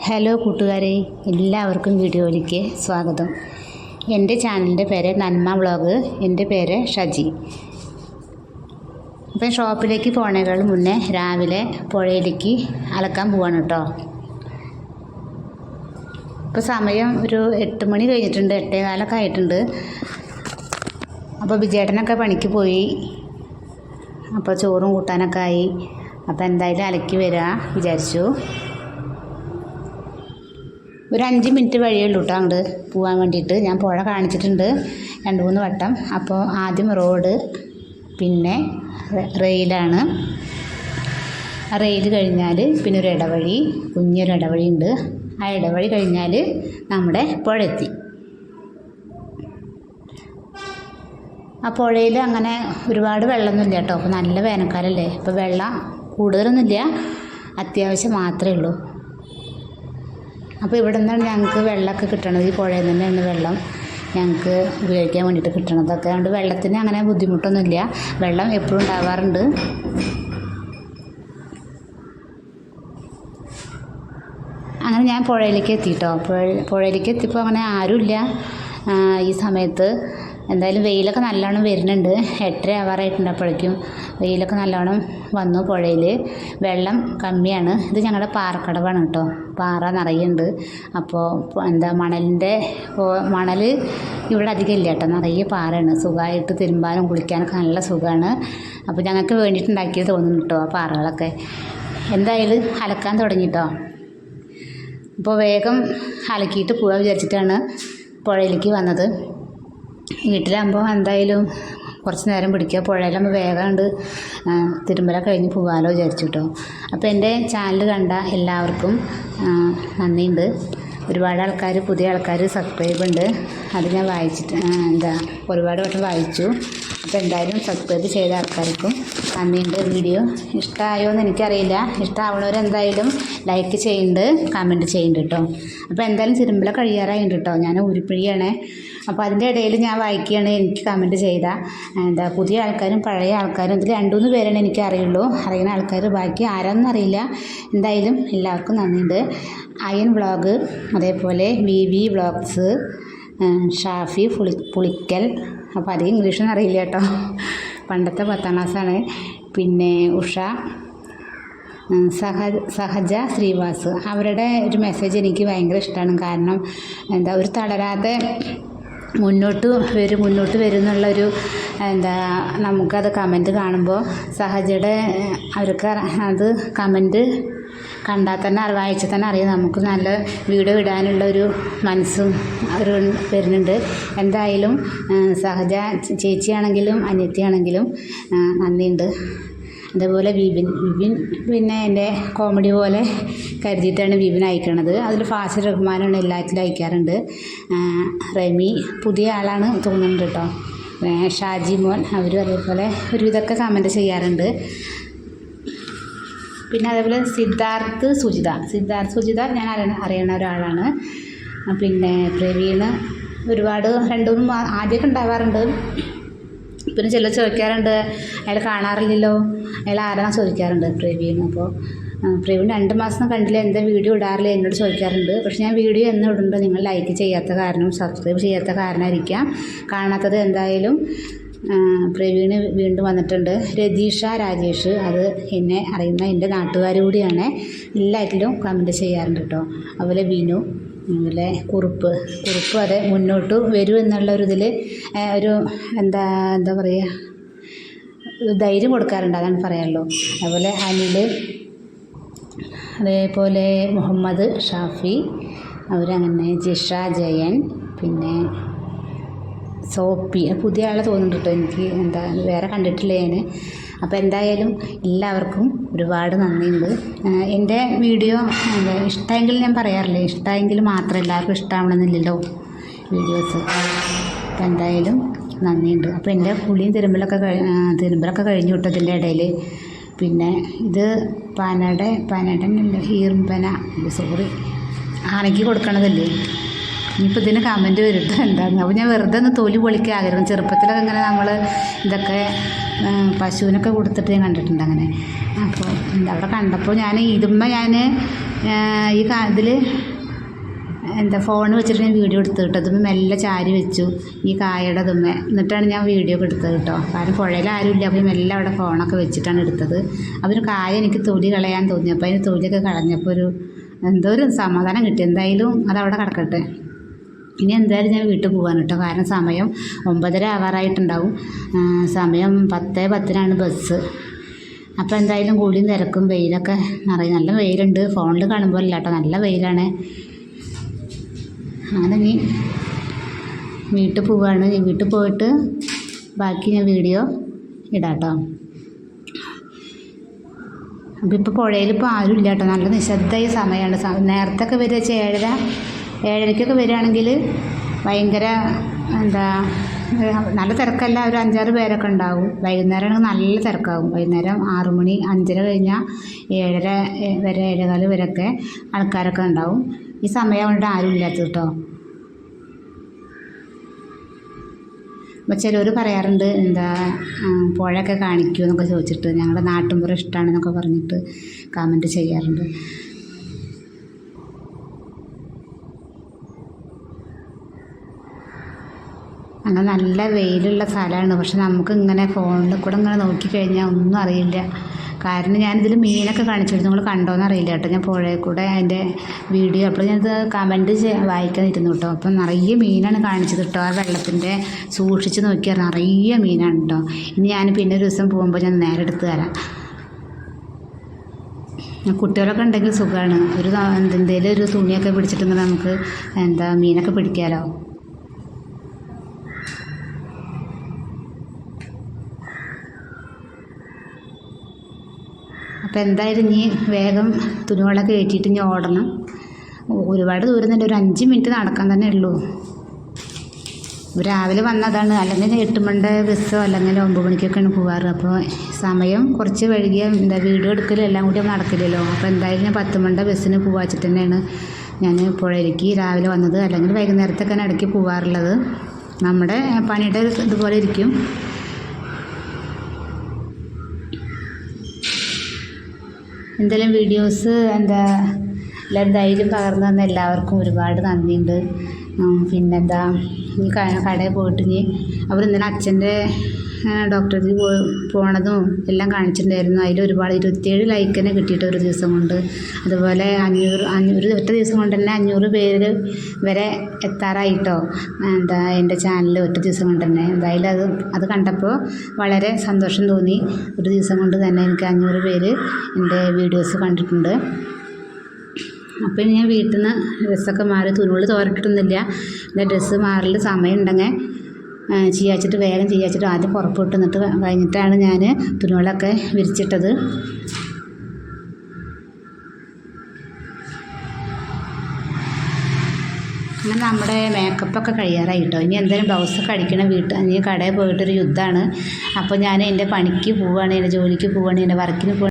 Hello കൂട്ടുകാരെ, എല്ലാവർക്കും വീഡിയോയിലേക്ക് സ്വാഗതം. എൻ്റെ ചാനലിൻ്റെ പേര് നന്മ വ്ളോഗ്. എൻ്റെ പേര് ഷജി. അപ്പം ഷോപ്പിലേക്ക് പോണേക്കാൾ മുന്നേ രാവിലെ പുഴയിലേക്ക് അലക്കാൻ പോവാണ് കേട്ടോ. ഇപ്പോൾ സമയം ഒരു 8 മണി കഴിഞ്ഞിട്ടുണ്ട്, 8:15 ആയിട്ടുണ്ട്. അപ്പോൾ വിജയേട്ടനൊക്കെ പണിക്ക് പോയി. അപ്പോൾ ചോറും കൂട്ടാനൊക്കെ ആയി. അപ്പോൾ എന്തായാലും അലക്കി വരാം വിചാരിച്ചു. ഒരു 5 മിനിറ്റ് വഴിയുള്ളൂ കേട്ടോ അങ്ങോട്ട് പോകാൻ വേണ്ടിയിട്ട്. ഞാൻ പുഴ കാണിച്ചിട്ടുണ്ട് 2-3 വട്ടം. അപ്പോൾ ആദ്യം റോഡ്, പിന്നെ റെയിലാണ്. ആ റെയിൽ കഴിഞ്ഞാൽ പിന്നെ ഒരു ഇടവഴി, കുഞ്ഞൊരു ഇടവഴി ഉണ്ട്. ആ ഇടവഴി കഴിഞ്ഞാൽ നമ്മുടെ പുഴ എത്തി. ആ പുഴയിൽ അങ്ങനെ ഒരുപാട് വെള്ളമൊന്നുമില്ല കേട്ടോ. അപ്പോൾ നല്ല വേനൽക്കാലല്ലേ, അപ്പോൾ വെള്ളം കൂടുതലൊന്നുമില്ല, അത്യാവശ്യം മാത്രമേ ഉള്ളൂ. അപ്പോൾ ഇവിടെ നിന്നാണ് ഞങ്ങൾക്ക് വെള്ളമൊക്കെ കിട്ടണത്. ഈ പുഴയിൽ തന്നെയാണ് വെള്ളം ഞങ്ങൾക്ക് ഉപയോഗിക്കാൻ വേണ്ടിയിട്ട് കിട്ടണതൊക്കെ. അതുകൊണ്ട് വെള്ളത്തിന് അങ്ങനെ ബുദ്ധിമുട്ടൊന്നുമില്ല, വെള്ളം എപ്പോഴും ഉണ്ടാവാറുണ്ട്. അങ്ങനെ ഞാൻ പുഴയിലേക്ക് എത്തിയിട്ടോ. പുഴയിലേക്ക് എത്തിയപ്പോൾ അങ്ങനെ ആരുമില്ല ഈ സമയത്ത്. എന്തായാലും വെയിലൊക്കെ നല്ലോണം വരുന്നുണ്ട്. 8:30 ആവാറായിട്ടുണ്ട്. അപ്പോഴേക്കും വെയിലൊക്കെ നല്ലോണം വന്നു. പുഴയിൽ വെള്ളം കമ്മിയാണ്. ഇത് ഞങ്ങളുടെ പാറക്കടവാണ് കേട്ടോ. പാറ നിറയുണ്ട്. അപ്പോൾ മണൽ ഇവിടെ അധികം ഇല്ല കേട്ടോ, നിറയെ പാറയാണ്. സുഖമായിട്ട് തിരുമ്പാനും കുളിക്കാനൊക്കെ നല്ല സുഖമാണ്. അപ്പോൾ ഞങ്ങൾക്ക് വേണ്ടിയിട്ടുണ്ടാക്കിയത് തോന്നുന്നു കേട്ടോ ആ പാറകളൊക്കെ. എന്തായാലും അലക്കാൻ തുടങ്ങിട്ടോ. അപ്പോൾ വേഗം അലക്കിയിട്ട് പോകാൻ വിചാരിച്ചിട്ടാണ് പുഴയിലേക്ക് വന്നത്. വീട്ടിലാകുമ്പോൾ എന്തായാലും കുറച്ച് നേരം പിടിക്കുക, പുഴയിലാകുമ്പോൾ വേഗം കൊണ്ട് തിരുമ്പലൊക്കെ കഴിഞ്ഞ് പോകാമല്ലോ വിചാരിച്ചു കേട്ടോ. അപ്പോൾ എൻ്റെ ചാനൽ കണ്ട എല്ലാവർക്കും നന്ദിയുണ്ട്. ഒരുപാട് ആൾക്കാർ, പുതിയ ആൾക്കാർ സബ്സ്ക്രൈബ് ഉണ്ട്. അത് ഞാൻ ഒരുപാട് വട്ടം വായിച്ചു. അപ്പോൾ എന്തായാലും സബ്സ്ക്രൈബ് ചെയ്ത ആൾക്കാർക്കും നന്ദിയുണ്ട്. വീഡിയോ ഇഷ്ടമായോ എന്ന് എനിക്കറിയില്ല. ഇഷ്ടമാവണവരെന്തായാലും ലൈക്ക് ചെയ്യുന്നുണ്ട്, കമൻറ്റ് ചെയ്യുന്നുണ്ട് കേട്ടോ. അപ്പോൾ എന്തായാലും തിരുമ്പല കഴിയാറായിട്ടുണ്ട് കേട്ടോ. ഞാൻ ഉരുപ്പിഴിയാണേ. അപ്പോൾ അതിൻ്റെ ഇടയിൽ ഞാൻ വായിക്കുകയാണ്. എനിക്ക് കമൻറ്റ് ചെയ്ത പുതിയ ആൾക്കാരും പഴയ ആൾക്കാരും, ഇതിൽ 2-3 പേരാണ് എനിക്ക് അറിയുന്ന ആൾക്കാർ, ബാക്കി ആരാന്നറിയില്ല. എന്തായാലും എല്ലാവർക്കും നന്ദിയുണ്ട്. അയൻ വ്ളോഗ്, അതേപോലെ ബി വ്ളോഗ്സ്, ഷാഫി പുളിക്കൽ. അപ്പോൾ അധികം ഇംഗ്ലീഷൊന്നും അറിയില്ല കേട്ടോ, പണ്ടത്തെ 10ാം ക്ലാസ്സാണ്. പിന്നെ ഉഷ, സഹജ ശ്രീവാസ്. അവരുടെ ഒരു മെസ്സേജ് എനിക്ക് ഭയങ്കര ഇഷ്ടമാണ്. കാരണം ഒരു തളരാതെ മുന്നോട്ട് വരും എന്നുള്ളൊരു നമുക്കത് കമൻറ്റ് കാണുമ്പോൾ സഹജയുടെ അവർക്ക് അത് കമൻറ്റ് കണ്ടാൽ തന്നെ വായിച്ചാൽ തന്നെ അറിയാം നമുക്ക് നല്ല വീഡിയോ ഇടാനുള്ള ഒരു മനസ്സും വരുന്നുണ്ട്. എന്തായാലും സഹജ ചേച്ചിയാണെങ്കിലും അനിയത്തിയാണെങ്കിലും നന്ദിയുണ്ട്. അതേപോലെ വിപിൻ പിന്നെ എൻ്റെ കോമഡി പോലെ കരുതിയിട്ടാണ് വിപിൻ അയക്കണത്. അതിൽ ഫാസിൽ റഹ്മാനാണ് എല്ലാത്തിലും അയക്കാറുണ്ട്. റമി പുതിയ ആളാണ് തോന്നുന്നുണ്ട് കേട്ടോ. ഷാജി മോൻ, അവരും അതേപോലെ ഒരുവിധമൊക്കെ കമൻറ്റ് ചെയ്യാറുണ്ട്. പിന്നെ അതേപോലെ സിദ്ധാർത്ഥ് സുജിത ഞാൻ അറിയണ ഒരാളാണ്. പിന്നെ പ്രവീണ് ഒരുപാട് 2-3 ആദ്യമൊക്കെ ഉണ്ടാവാറുണ്ട്. പിന്നെ ചിലർ ചോദിക്കാറുണ്ട് അയാൾ കാണാറില്ലല്ലോ, അയാൾ ആരാന്ന് ചോദിക്കാറുണ്ട്. പ്രവീൺ. അപ്പോൾ പ്രവീൺ 2 മാസം കണ്ടില്ല, എന്താ വീഡിയോ ഇടാറില്ല എന്നോട് ചോദിക്കാറുണ്ട്. പക്ഷെ ഞാൻ വീഡിയോ എന്നും ഇടുന്നുണ്ട്. നിങ്ങൾ ലൈക്ക് ചെയ്യാത്ത കാരണം, സബ്സ്ക്രൈബ് ചെയ്യാത്ത കാരണമായിരിക്കാം കാണാത്തത്. എന്തായാലും പ്രവീണ് വീണ്ടും വന്നിട്ടുണ്ട്. രതീഷ രാജേഷ്, അത് എന്നെ അറിയുന്ന എൻ്റെ നാട്ടുകാർ കൂടിയാണ്. എല്ലാറ്റിലും കമൻറ്റ് ചെയ്യാറുണ്ട് കേട്ടോ. അതുപോലെ ബിനു, അതുപോലെ കുറുപ്പ് അതെ മുന്നോട്ട് വരും എന്നുള്ളൊരിതിൽ ഒരു എന്താ പറയുക, ധൈര്യം കൊടുക്കാറുണ്ട്, അതാണ് പറയാനുള്ളൂ. അതുപോലെ അനിൽ, അതേപോലെ മുഹമ്മദ് ഷാഫി, അവരങ്ങനെ ജിഷ ജയൻ, പിന്നെ സോപ്പി, പുതിയ ആളെ തോന്നുന്നുണ്ട് കേട്ടോ എനിക്ക്. വേറെ കണ്ടിട്ടില്ല ഞാൻ. അപ്പോൾ എന്തായാലും എല്ലാവർക്കും ഒരുപാട് നന്ദിയുണ്ട്. എൻ്റെ വീഡിയോ ഇഷ്ടമെങ്കിൽ ഞാൻ പറയാറില്ലേ, ഇഷ്ടമെങ്കിൽ മാത്രം എല്ലാവർക്കും ഇഷ്ടമാവണമെന്നില്ലല്ലോ വീഡിയോസ്. അപ്പോൾ എന്തായാലും നന്ദിയുണ്ട്. അപ്പോൾ എൻ്റെ കുളിയും തിരുമ്പലൊക്കെ കഴിഞ്ഞു കേട്ടോ ഇതിൻ്റെ ഇടയിൽ. പിന്നെ ഇത് പനടനല്ല, ഈർമ്പന, സോറി, ആനയ്ക്ക് കൊടുക്കണതല്ലേ. ഇനിയിപ്പോൾ ഇതിന് കമൻറ്റ് വരും എന്താണെന്ന്. അപ്പോൾ ഞാൻ വെറുതെ ഒന്ന് തൊലി പൊളിക്കാൻ ആഗ്രഹം. ചെറുപ്പത്തിലൊക്കെ ഇങ്ങനെ നമ്മൾ ഇതൊക്കെ പശുവിനൊക്കെ കൊടുത്തിട്ട് ഞാൻ കണ്ടിട്ടുണ്ട് അങ്ങനെ. അപ്പോൾ അവിടെ കണ്ടപ്പോൾ ഞാൻ ഇതിൽ എന്താ ഫോൺ വെച്ചിട്ട് ഞാൻ വീഡിയോ എടുത്ത് കേട്ടോ. അതുമ്മേ മെല്ലെ ചാരി വെച്ചു ഈ കായയുടെ അതുമ്മേ. എന്നിട്ടാണ് ഞാൻ വീഡിയോ ഒക്കെ എടുത്തത് കേട്ടോ. കാരണം പുഴയിൽ ആരുമില്ല, അപ്പോൾ മെല്ലെ അവിടെ ഫോണൊക്കെ വെച്ചിട്ടാണ് എടുത്തത്. അപ്പോൾ കായ എനിക്ക് തൊലി കളയാൻ തോന്നി. അപ്പോൾ അതിന് തൊലിയൊക്കെ കളഞ്ഞപ്പോൾ എന്തോ ഒരു സമാധാനം കിട്ടി. എന്തായാലും അതവിടെ കിടക്കട്ടെ. ഇനി എന്തായാലും ഞാൻ വീട്ടിൽ പോകാൻ കേട്ടോ. കാരണം സമയം 9:30 ആവാറായിട്ടുണ്ടാവും. സമയം 10:10 ബസ്. അപ്പോൾ എന്തായാലും കൂടിയും തിരക്കും വെയിലൊക്കെ നിറയെ. നല്ല വെയിലുണ്ട്, ഫോണിൽ കാണുമ്പോൾ അല്ല കേട്ടോ, നല്ല വെയിലാണ്. അങ്ങനെ നീ വീട്ടിൽ പോവുകയാണ്. ഞാൻ വീട്ടിൽ പോയിട്ട് ബാക്കി ഞാൻ വീഡിയോ ഇടാം കേട്ടോ. അപ്പോൾ ഇപ്പോൾ പുഴയിൽ ഇപ്പോൾ ആരും ഇല്ല കേട്ടോ. നല്ല നിശബ്ദമായ സമയമാണ്. നേരത്തെ ഒക്കെ വരിക 7:30 വരികയാണെങ്കിൽ ഭയങ്കര നല്ല തിരക്കല്ല, ഒരു 5-6 പേരൊക്കെ ഉണ്ടാവും. വൈകുന്നേരമാണെങ്കിൽ നല്ല തിരക്കാവും. വൈകുന്നേരം 6 മണി 5:30 കഴിഞ്ഞാൽ 7:30 വരെ 7:15 വരെയൊക്കെ ആൾക്കാരൊക്കെ ഉണ്ടാവും. ഈ സമയം കൊണ്ട് ആരും ഇല്ലാത്തത് കേട്ടോ. അപ്പോൾ ചിലർ പറയാറുണ്ട് പുഴയൊക്കെ കാണിക്കുമോ എന്നൊക്കെ ചോദിച്ചിട്ട്, ഞങ്ങളുടെ നാട്ടിൻപുറം ഇഷ്ടമാണെന്നൊക്കെ പറഞ്ഞിട്ട് കമൻറ്റ് ചെയ്യാറുണ്ട്. അങ്ങനെ നല്ല വെയിലുള്ള സ്ഥലമാണ്. പക്ഷെ നമുക്ക് ഇങ്ങനെ ഫോണിൽ കൂടെ ഇങ്ങനെ നോക്കിക്കഴിഞ്ഞാൽ ഒന്നും അറിയില്ല. കാരണം ഞാനിതിൽ മീനൊക്കെ കാണിച്ചിട്ട് നിങ്ങൾ കണ്ടോയെന്ന് അറിയില്ല കേട്ടോ. ഞാൻ പുഴയിൽ കൂടെ അതിൻ്റെ വീഡിയോ അപ്പോൾ ഞാനത് കമൻറ്റ് വായിക്കാനിരുന്നു കേട്ടോ. അപ്പം നിറയെ മീനാണ് കാണിച്ചത് കേട്ടോ. ആ വെള്ളത്തിൻ്റെ സൂക്ഷിച്ച് നോക്കിയാൽ നിറയെ മീനാണ് കേട്ടോ. ഇനി ഞാൻ പിന്നെ ഒരു ദിവസം പോകുമ്പോൾ ഞാൻ നേരെ എടുത്ത് തരാം. കുട്ടികളൊക്കെ ഉണ്ടെങ്കിൽ സുഖമാണ്. എന്തെങ്കിലും ഒരു തുണിയൊക്കെ പിടിച്ചിട്ടുണ്ടെങ്കിൽ നമുക്ക് മീനൊക്കെ പിടിക്കാമല്ലോ. അപ്പോൾ എന്തായാലും ഇനി വേഗം തുണികളൊക്കെ കയറ്റിയിട്ട് ഇനി ഓടണം. ഒരുപാട് ദൂരം തന്നെ, ഒരു 5 മിനിറ്റ് നടക്കാൻ തന്നെ ഉള്ളൂ. രാവിലെ വന്നതാണ്. അല്ലെങ്കിൽ 8 മണിയുടെ ബസ്സോ അല്ലെങ്കിൽ 9 മണിക്കൊക്കെയാണ് പോവാറ്. അപ്പോൾ സമയം കുറച്ച് വൈകിയ വീഡിയോ എടുക്കലും എല്ലാം കൂടി നടക്കില്ലല്ലോ. അപ്പോൾ എന്തായാലും ഞാൻ 10 മണിയുടെ ബസ്സിന് പോവാച്ചിട്ട് തന്നെയാണ് ഞാൻ പുഴയിലേക്ക് രാവിലെ വന്നത്. അല്ലെങ്കിൽ വൈകുന്നേരത്തൊക്കെയാണ് ഇടയ്ക്ക് പോവാറുള്ളത്. നമ്മുടെ പണിയുടെ ഇതുപോലെ ഇരിക്കും. എന്തെങ്കിലും വീഡിയോസ് എന്തായാലും പകർന്നു തന്ന എല്ലാവർക്കും ഒരുപാട് നന്ദിയുണ്ട്. പിന്നെന്താ, ഈ കടയിൽ പോയിട്ട് അവർ ഇന്നലെ അച്ഛൻ്റെ ഡോക്ടർക്ക് പോണതും എല്ലാം കാണിച്ചിട്ടുണ്ടായിരുന്നു. അതിൽ ഒരുപാട് 27 ലൈക്ക് തന്നെ കിട്ടിയിട്ട് ഒരു ദിവസം കൊണ്ട്. അതുപോലെ 500 ഒറ്റ ദിവസം കൊണ്ട് തന്നെ 500 പേര് വരെ എത്താറായിട്ടോ എൻ്റെ ചാനൽ ഒറ്റ ദിവസം കൊണ്ട് തന്നെ. എന്തായാലും അത് കണ്ടപ്പോൾ വളരെ സന്തോഷം തോന്നി. ഒരു ദിവസം കൊണ്ട് തന്നെ എനിക്ക് 500 പേര് എൻ്റെ വീഡിയോസ് കണ്ടിട്ടുണ്ട്. അപ്പോൾ ഞാൻ വീട്ടിൽ നിന്ന് ഡ്രസ്സൊക്കെ മാറി, തുണികൾ തോരട്ടിട്ടൊന്നുമില്ല. എൻ്റെ ഡ്രസ്സ് മാറൽ സമയം ഉണ്ടെങ്കിൽ വേഗം ചെയ്യാച്ചിട്ട് ആദ്യം പുറപ്പെട്ട് നിന്നിട്ട് കഴിഞ്ഞിട്ടാണ് ഞാൻ തുണികളൊക്കെ വിരിച്ചിട്ടത്. അങ്ങനെ നമ്മുടെ മേക്കപ്പൊക്കെ കഴിയാറായി കേട്ടോ. ഇനി എന്തായാലും ബ്ലൗസൊക്കെ അടിക്കണം. ഇനി കടയിൽ പോയിട്ടൊരു യുദ്ധമാണ്. അപ്പോൾ ഞാൻ എൻ്റെ പണിക്ക് പോവുകയാണ്, എൻ്റെ ജോലിക്ക് പോവുകയാണ്, എൻ്റെ വർക്കിന് പോവുകയാണ്.